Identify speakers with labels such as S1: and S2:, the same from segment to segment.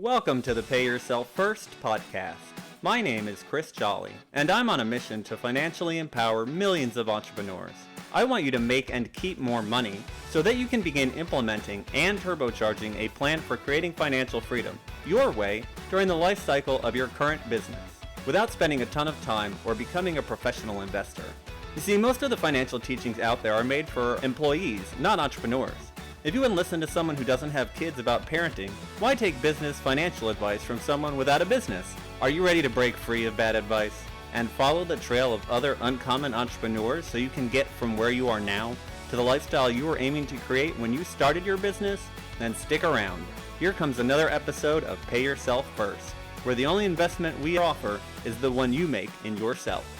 S1: Welcome to the Pay Yourself First podcast. My name is Chris Jolly, and I'm on a mission to financially empower millions of entrepreneurs. I want you to make and keep more money so that you can begin implementing and turbocharging a plan for creating financial freedom your way during the life cycle of your current business without spending a ton of time or becoming a professional investor. You see, most of the financial teachings out there are made for employees, not entrepreneurs. If you wouldn't listen to someone who doesn't have kids about parenting, why take business financial advice from someone without a business? Are you ready to break free of bad advice and follow the trail of other uncommon entrepreneurs so you can get from where you are now to the lifestyle you were aiming to create when you started your business? Then stick around. Here comes another episode of Pay Yourself First, where the only investment we offer is the one you make in yourself.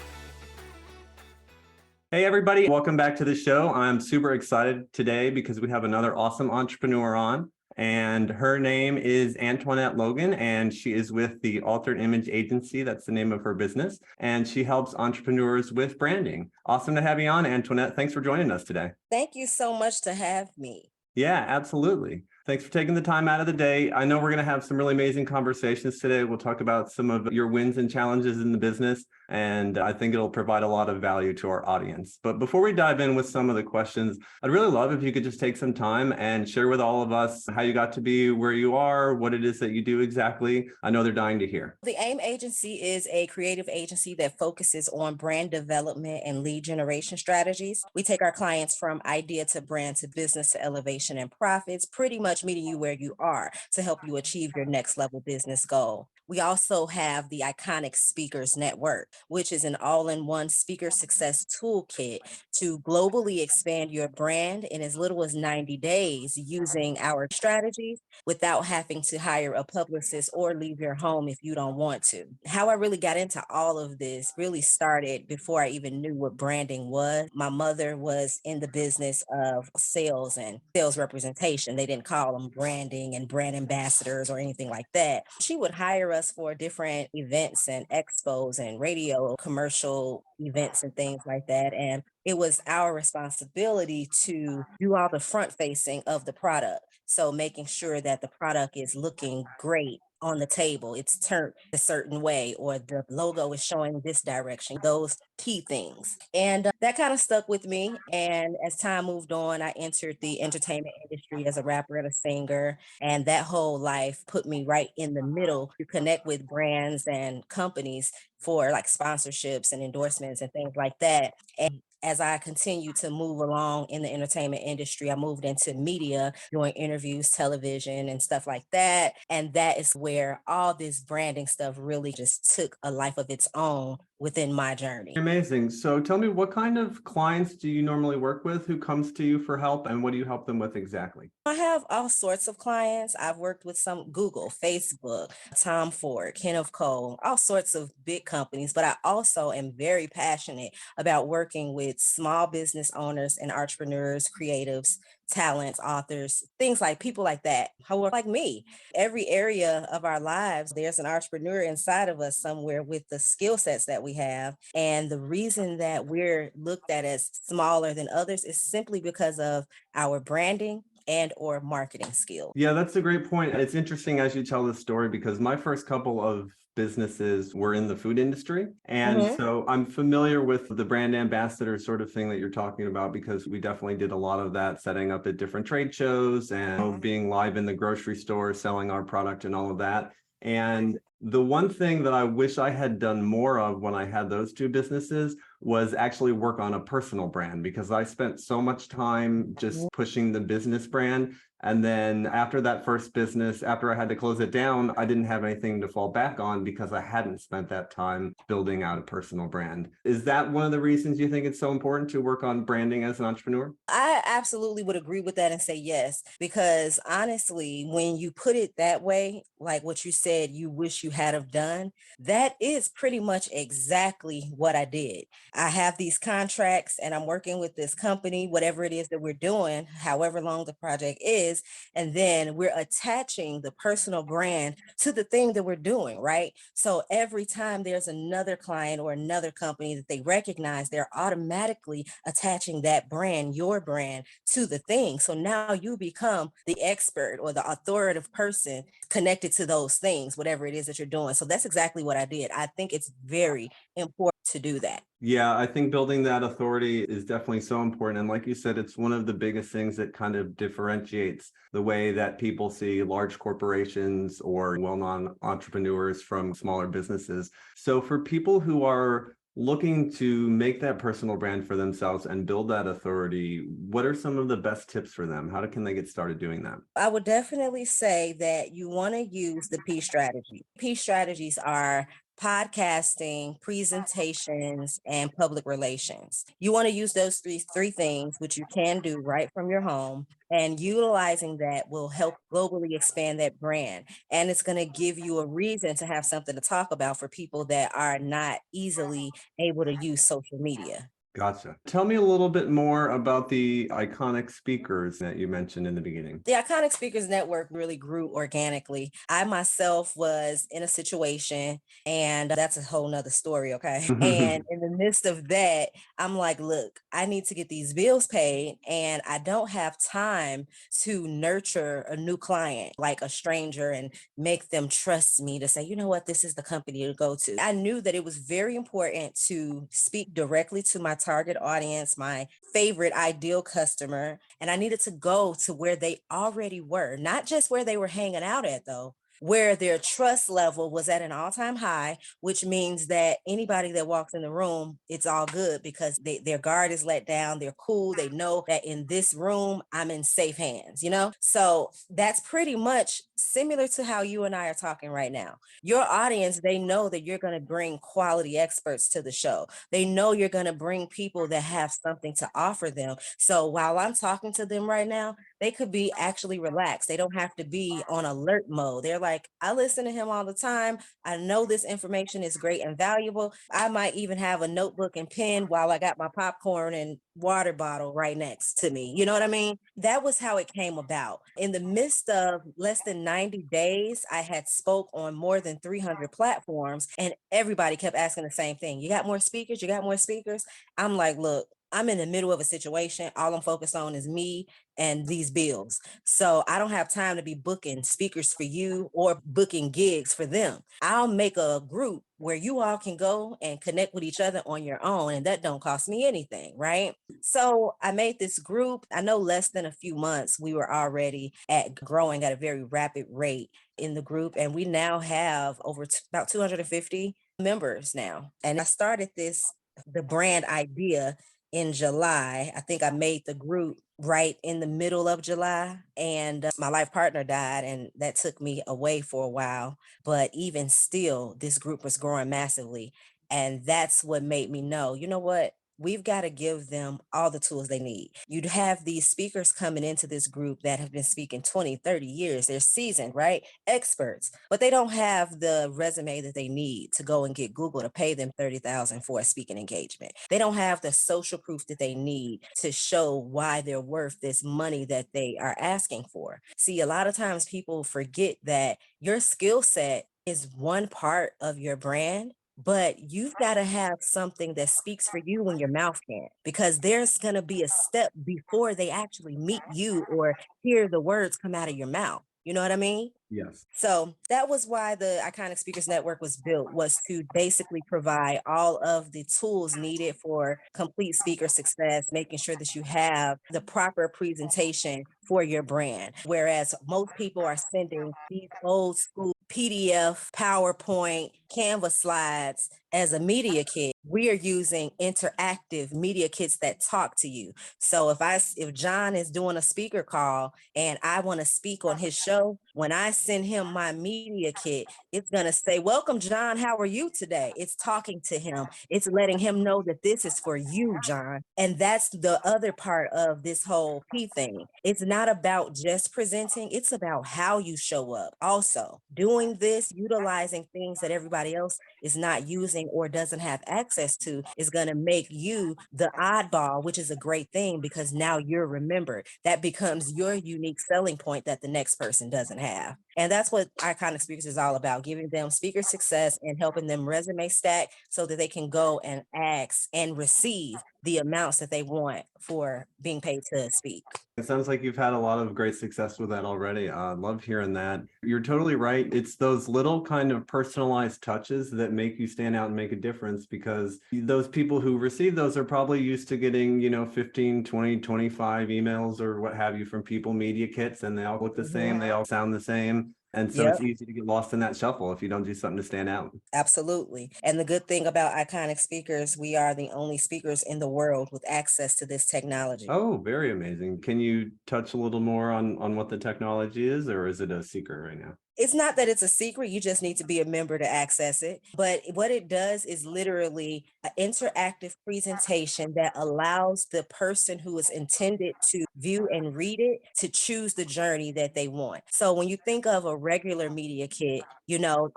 S1: Hey everybody, welcome back to the show. I'm super excited today because we have another awesome entrepreneur on, and her name is Antoinette Logan, and she is with the Altered Image Agency. That's the name of her business, and she helps entrepreneurs with branding. Awesome to have you on, Antoinette. Thanks for joining us today.
S2: Thank you so much to have me.
S1: Yeah, absolutely. Thanks for taking the time out of the day. I know we're going to have some really amazing conversations today. We'll talk about some of your wins and challenges in the business, and I think it'll provide a lot of value to our audience. But before we dive in with some of the questions, I'd really love if you could just take some time and share with all of us how you got to be where you are, what it is that you do exactly. I know they're dying to hear.
S2: The AIM Agency is a creative agency that focuses on brand development and lead generation strategies. We take our clients from idea to brand to business to elevation and profits, pretty much meeting you where you are to help you achieve your next level business goal. We also have the Iconic Speakers Network, which is an all-in-one speaker success toolkit to globally expand your brand in as little as 90 days using our strategies without having to hire a publicist or leave your home if you don't want to. How I really got into all of this really started before I even knew what branding was. My mother was in the business of sales and sales representation. They didn't call them branding and brand ambassadors or anything like that. She would hire us for different events and expos and radio commercial events and things like that. And it was our responsibility to do all the front facing of the product. So making sure that the product is looking great on the table, it's turned a certain way, or the logo is showing this direction, those key things. And that kind of stuck with me. And as time moved on, I entered the entertainment industry as a rapper and a singer. And that whole life put me right in the middle to connect with brands and companies for like sponsorships and endorsements and things like that. And as I continued to move along in the entertainment industry, I moved into media, doing interviews, television, and stuff like that. And that is where all this branding stuff really just took a life of its own within my journey.
S1: Amazing. So tell me, what kind of clients do you normally work with? Who comes to you for help, and what do you help them with exactly?
S2: I have all sorts of clients. I've worked with some Google, Facebook, Tom Ford, Kenneth Cole, all sorts of big companies, but I also am very passionate about working with small business owners and entrepreneurs, creatives, talents, authors, things like people like that, who are like me. Every area of our lives, there's an entrepreneur inside of us somewhere with the skill sets that we have. And the reason that we're looked at as smaller than others is simply because of our branding and or marketing skills.
S1: Yeah, that's a great point. It's interesting as you tell this story, because my first couple of businesses were in the food industry. And so I'm familiar with the brand ambassador sort of thing that you're talking about, because we definitely did a lot of that, setting up at different trade shows and being live in the grocery store, selling our product and all of that. And the one thing that I wish I had done more of when I had those two businesses was actually work on a personal brand, because I spent so much time just pushing the business brand. And then after that first business, after I had to close it down, I didn't have anything to fall back on because I hadn't spent that time building out a personal brand. Is that one of the reasons you think it's so important to work on branding as an entrepreneur?
S2: I absolutely would agree with that and say yes, because honestly, when you put it that way, like what you said, you wish you had have done, that is pretty much exactly what I did. I have these contracts and I'm working with this company, whatever it is that we're doing, however long the project is. is. And then we're attaching the personal brand to the thing that we're doing, right? So every time there's another client or another company that they recognize, they're automatically attaching that brand, your brand, to the thing. So now you become the expert or the authoritative person connected to those things, whatever it is that you're doing. So that's exactly what I did. I think it's very important to do that.
S1: Yeah, I think building that authority is definitely so important. And like you said, it's one of the biggest things that kind of differentiates the way that people see large corporations or well-known entrepreneurs from smaller businesses. So for people who are looking to make that personal brand for themselves and build that authority, what are some of the best tips for them? How can they get started doing that?
S2: I would definitely say that you want to use the P strategy. P strategies are podcasting, presentations, and public relations. You want to use those three things, which you can do right from your home, and utilizing that will help globally expand that brand. And it's going to give you a reason to have something to talk about for people that are not easily able to use social media.
S1: Gotcha. Tell me a little bit more about the iconic speakers that you mentioned in the beginning.
S2: The Iconic Speakers Network really grew organically. I myself was in a situation, and that's a whole nother story, okay? And in the midst of that, I'm like, look, I need to get these bills paid, and I don't have time to nurture a new client like a stranger and make them trust me to say, you know what, this is the company to go to. I knew that it was very important to speak directly to my target audience, my favorite ideal customer, and I needed to go to where they already were, not just where they were hanging out at, though, where their trust level was at an all-time high, which means that anybody that walks in the room, it's all good because their guard is let down, they're cool, they know that in this room, I'm in safe hands, you know? So that's pretty much similar to how you and I are talking right now. Your audience, they know that you're going to bring quality experts to the show. They know you're going to bring people that have something to offer them. So while I'm talking to them right now, they could be actually relaxed. They don't have to be on alert mode. They're like, I listen to him all the time. I know this information is great and valuable. I might even have a notebook and pen while I got my popcorn and water bottle right next to me. You know what I mean? That was how it came about. In the midst of less than 90 days, I had spoke on more than 300 platforms, and everybody kept asking the same thing. You got more speakers? You got more speakers? I'm like, look, I'm in the middle of a situation. All I'm focused on is me and these bills. So I don't have time to be booking speakers for you or booking gigs for them. I'll make a group where you all can go and connect with each other on your own, and that don't cost me anything, right? So I made this group. I know less than a few months, we were already at growing at a very rapid rate in the group. And we now have over about 250 members now. And I started the brand idea in July. I think I made the group right in the middle of July, and my life partner died, and that took me away for a while. But even still, this group was growing massively. And that's what made me know, you know what? We've got to give them all the tools they need. You'd have these speakers coming into this group that have been speaking 20, 30 years. They're seasoned, right? Experts, but they don't have the resume that they need to go and get Google to pay them 30,000 for a speaking engagement. They don't have the social proof that they need to show why they're worth this money that they are asking for. See, a lot of times people forget that your skill set is one part of your brand, but you've got to have something that speaks for you when your mouth can't, because there's going to be a step before they actually meet you or hear the words come out of your mouth. You know what I mean?
S1: Yes.
S2: So that was why the Iconic Speakers Network was built, was to basically provide all of the tools needed for complete speaker success, making sure that you have the proper presentation for your brand. Whereas most people are sending these old school PDF, PowerPoint, Canva slides as a media kit, we are using interactive media kits that talk to you. So if John is doing a speaker call and I want to speak on his show, when I send him my media kit, it's going to say, welcome, John. How are you today? It's talking to him. It's letting him know that this is for you, John. And that's the other part of this whole P thing. It's not about just presenting. It's about how you show up. Also, doing this, utilizing things that everybody else is not using or doesn't have access access to is going to make you the oddball, which is a great thing because now you're remembered. That becomes your unique selling point that the next person doesn't have. And that's what Iconic Speakers is all about, giving them speaker success and helping them resume stack so that they can go and ask and receive the amounts that they want for being paid to speak.
S3: It sounds like you've had a lot of great success with that already. Love hearing that. You're totally right. It's those little kind of personalized touches that make you stand out and make a difference, because those people who receive those are probably used to getting, 15, 20, 25 emails or what have you from people, media kits, and they all look the same. They all sound the same. And so it's easy to get lost in that shuffle if you don't do something to stand out.
S2: Absolutely. And the good thing about Iconic Speakers, we are the only speakers in the world with access to this technology.
S3: Oh, very amazing. Can you touch a little more on what the technology is, or is it a secret right now?
S2: It's not that it's a secret, you just need to be a member to access it. But what it does is literally an interactive presentation that allows the person who is intended to view and read it to choose the journey that they want. So when you think of a regular media kit,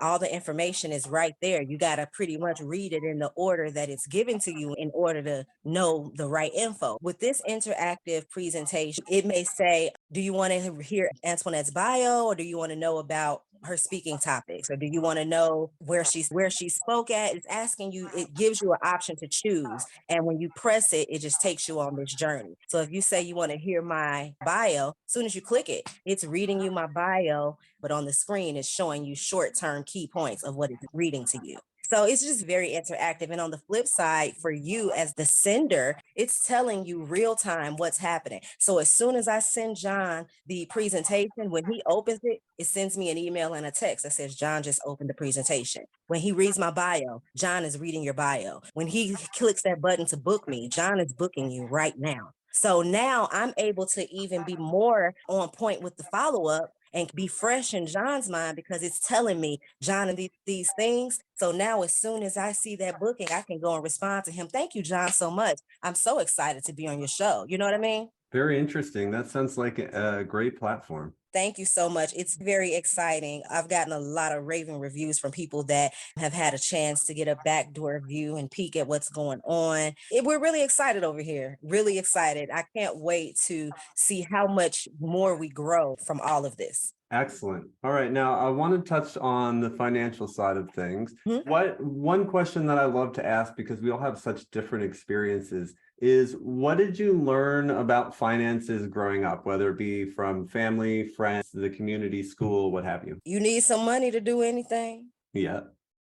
S2: all the information is right there. You got to pretty much read it in the order that it's given to you in order to know the right info. With this interactive presentation, it may say, do you want to hear Antoinette's bio, or do you want to know about her speaking topics, or do you want to know where she spoke at? It's asking you, it gives you an option to choose. And when you press it, it just takes you on this journey. So if you say you want to hear my bio, as soon as you click it, it's reading you my bio, but on the screen, it's showing you short-term key points of what it's reading to you. So it's just very interactive. And on the flip side, for you as the sender, it's telling you real time what's happening. So as soon as I send John the presentation, when he opens it, it sends me an email and a text that says, John just opened the presentation. When he reads my bio, John is reading your bio. When he clicks that button to book me, John is booking you right now. So now I'm able to even be more on point with the follow-up and be fresh in John's mind because it's telling me, John, and these things. So now as soon as I see that booking, I can go and respond to him. Thank you, John, so much. I'm so excited to be on your show. You know what I mean?
S3: Very interesting. That sounds like a great platform.
S2: Thank you so much. It's very exciting. I've gotten a lot of raving reviews from people that have had a chance to get a backdoor view and peek at what's going on. We're really excited over here. Really excited. I can't wait to see how much more we grow from all of this.
S3: Excellent. All right. Now, I want to touch on the financial side of things. One question that I love to ask, because we all have such different experiences, is what did you learn about finances growing up, whether it be from family, friends, the community, school, what have you?
S2: You need some money to do anything.
S3: Yeah.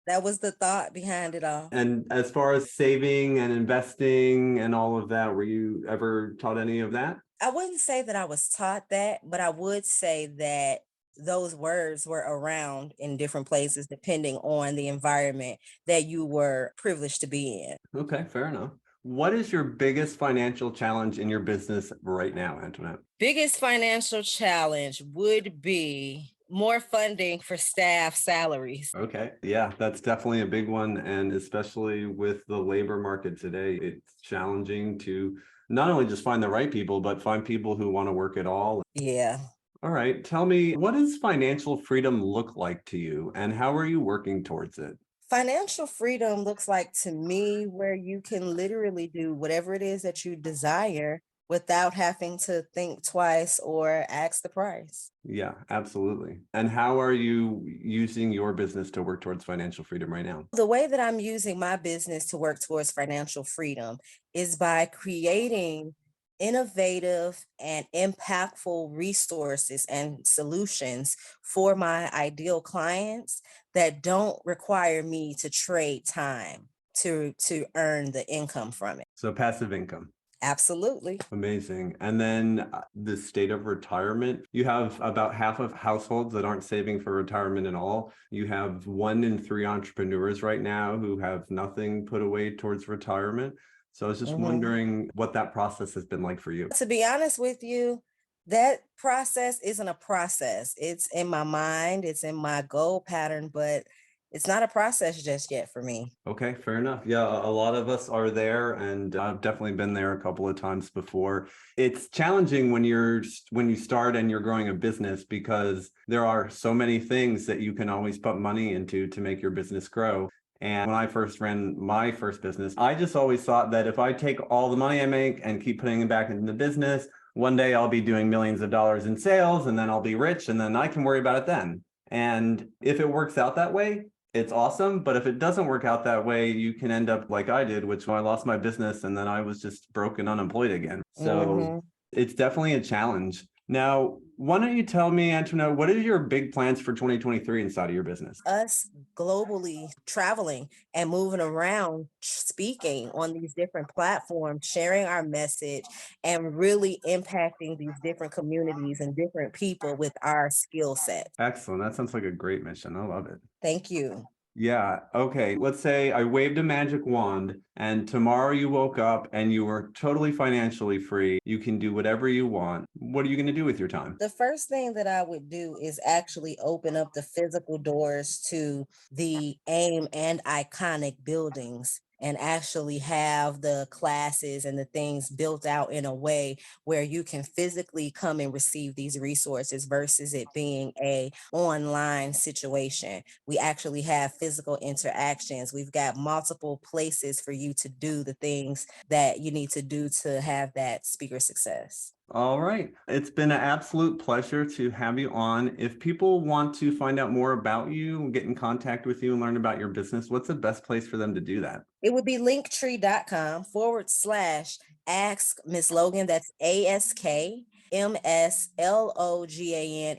S2: That was the thought behind it all.
S3: And as far as saving and investing and all of that, were you ever taught any of that?
S2: I wouldn't say that I was taught that, but I would say that those words were around in different places depending on the environment that you were privileged to be in.
S3: Okay, fair enough. What is your biggest financial challenge in your business right now, Antoinette?
S2: Biggest financial challenge would be more funding for staff salaries.
S3: Okay. Yeah, that's definitely a big one. And especially with the labor market today, it's challenging to not only just find the right people, but find people who want to work at all.
S2: Yeah.
S3: All right. Tell me, what does financial freedom look like to you, and how are you working towards it?
S2: Financial freedom looks like to me where you can literally do whatever it is that you desire without having to think twice or ask the price.
S3: Yeah, absolutely. And how are you using your business to work towards financial freedom right now?
S2: The way that I'm using my business to work towards financial freedom is by creating innovative and impactful resources and solutions for my ideal clients that don't require me to trade time to earn the income from it.
S3: So passive income.
S2: Absolutely.
S3: Amazing. And then the state of retirement, you have about half of households that aren't saving for retirement at all. You have 1 in 3 entrepreneurs right now who have nothing put away towards retirement. So I was just wondering what that process has been like for you.
S2: To be honest with you, that process isn't a process. It's in my mind, it's in my goal pattern, but it's not a process just yet for me.
S3: Okay, fair enough. Yeah, a lot of us are there, and I've definitely been there a couple of times before. It's challenging when you start and you're growing a business, because there are so many things that you can always put money into to make your business grow. And when I first ran my first business, I just always thought that if I take all the money I make and keep putting it back into the business, one day I'll be doing millions of dollars in sales and then I'll be rich and then I can worry about it then. And if it works out that way, it's awesome. But if it doesn't work out that way, you can end up like I did, which I lost my business and then I was just broke and unemployed again. So it's definitely a challenge. Now, why don't you tell me, Antoinette, what are your big plans for 2023 inside of your business?
S2: Us globally traveling and moving around, speaking on these different platforms, sharing our message, and really impacting these different communities and different people with our skill set.
S3: Excellent. That sounds like a great mission. I love it.
S2: Thank you.
S3: Yeah. Okay. Let's say I waved a magic wand and tomorrow you woke up and you were totally financially free. You can do whatever you want. What are you going to do with your time?
S2: The first thing that I would do is actually open up the physical doors to the AIM and iconic buildings and actually have the classes and the things built out in a way where you can physically come and receive these resources versus it being a online situation. We actually have physical interactions. We've got multiple places for you to do the things that you need to do to have that speaker success.
S3: All right. It's been an absolute pleasure to have you on. If people want to find out more about you, get in contact with you and learn about your business, what's the best place for them to do that?
S2: It would be linktree.com/ask Miss Logan. That's AskMsLogan.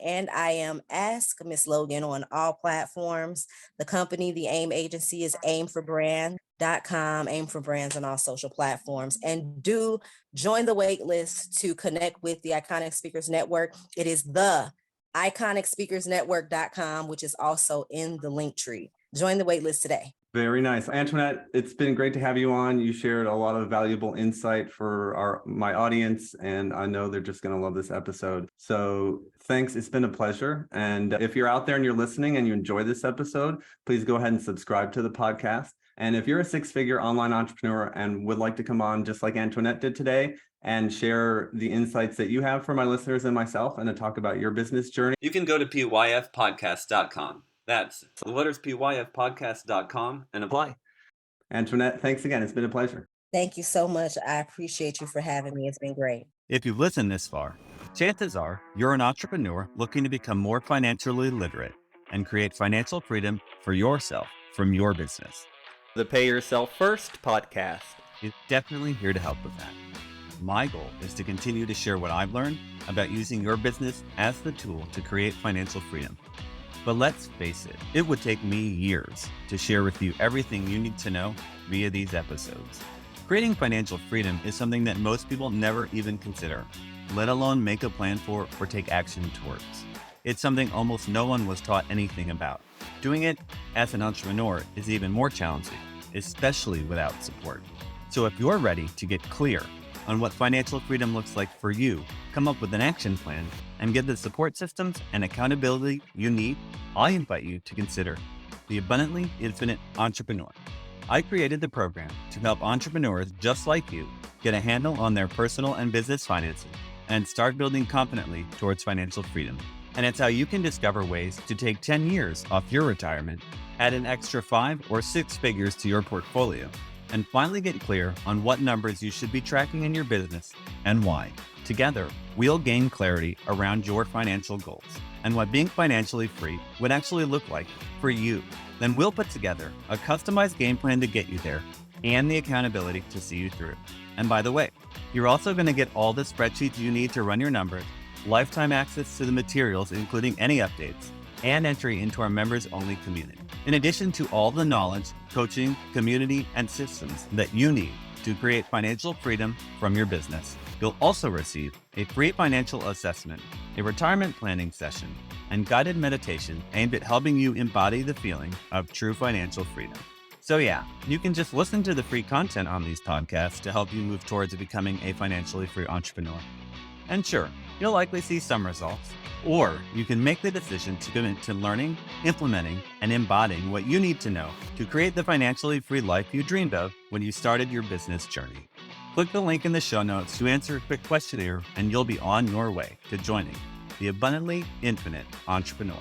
S2: And I am Ask Miss Logan on all platforms. The company, the AIM agency, is aimforbrand.com, aim for brands on all social platforms. And do join the wait list to connect with the Iconic Speakers Network. It is the iconicspeakersnetwork.com, which is also in the link tree. Join the wait list today.
S3: Very nice. Antoinette, it's been great to have you on. You shared a lot of valuable insight for my audience, and I know they're just going to love this episode. So thanks. It's been a pleasure. And if you're out there and you're listening and you enjoy this episode, please go ahead and subscribe to the podcast. And if you're a six-figure online entrepreneur and would like to come on just like Antoinette did today and share the insights that you have for my listeners and myself and to talk about your business journey,
S1: You can go to pyfpodcast.com. That's the letters pyfpodcast.com and apply.
S3: Antoinette, thanks again. It's been a pleasure.
S2: Thank you so much. I appreciate you for having me. It's been great.
S4: If you've listened this far, chances are you're an entrepreneur looking to become more financially literate and create financial freedom for yourself from your business.
S1: The Pay Yourself First podcast.
S4: Is definitely here to help with that. My goal is to continue to share what I've learned about using your business as the tool to create financial freedom. But let's face it, it would take me years to share with you everything you need to know via these episodes. Creating financial freedom is something that most people never even consider, let alone make a plan for or take action towards. It's something almost no one was taught anything about. Doing it as an entrepreneur is even more challenging, especially without support. So if you're ready to get clear on what financial freedom looks like for you, come up with an action plan, and get the support systems and accountability you need, I invite you to consider the Abundantly Infinite Entrepreneur. I created the program to help entrepreneurs just like you get a handle on their personal and business finances and start building confidently towards financial freedom. And it's how you can discover ways to take 10 years off your retirement, add an extra 5 or 6 figures to your portfolio, and finally get clear on what numbers you should be tracking in your business and why. Together, we'll gain clarity around your financial goals and what being financially free would actually look like for you. Then we'll put together a customized game plan to get you there and the accountability to see you through. And by the way, you're also going to get all the spreadsheets you need to run your numbers, lifetime access to the materials, including any updates, and entry into our members-only community. In addition to all the knowledge, coaching, community, and systems that you need to create financial freedom from your business, you'll also receive a free financial assessment, a retirement planning session, and guided meditation aimed at helping you embody the feeling of true financial freedom. So yeah, you can just listen to the free content on these podcasts to help you move towards becoming a financially free entrepreneur. And sure, you'll likely see some results, or you can make the decision to commit to learning, implementing, and embodying what you need to know to create the financially free life you dreamed of when you started your business journey. Click the link in the show notes to answer a quick questionnaire, and you'll be on your way to joining the Abundantly Infinite Entrepreneur.